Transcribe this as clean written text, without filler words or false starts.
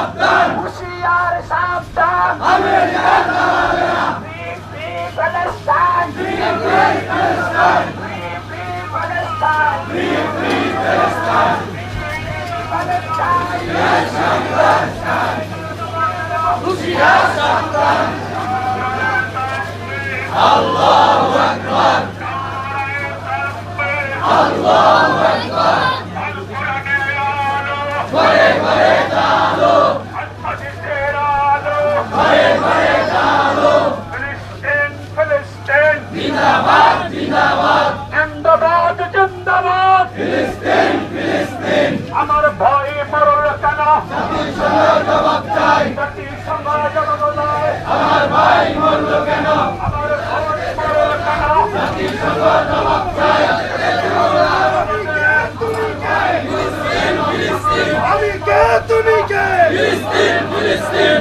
সাবধান হুশিয়ার সাবধান আমেরিকা দাঁড়াবে না free free Palestine free free Palestine free free Palestine free free Palestine হুশিয়ার সাবধান আল্লাহু আকবার আল্লাহু আকবার ঘরে ঘরে আলো ঘরে ঘরে আলো জিন্দাবাদ জিন্দাবাদ জিন্দাবাদ জিন্দাবাদ ফিলিস্তিন ফিলিস্তিন আমার ভয় মরল কেন জাতিসংঘ জবাব চাই জাতিসংঘ জবাব দেয় আমার ভাই মরল কেন আমার ভয় মরল কেন জাতিসংঘ জবাব চাই আমি কে তুমি কে ফিলিস্তিন ফিলিস্তিন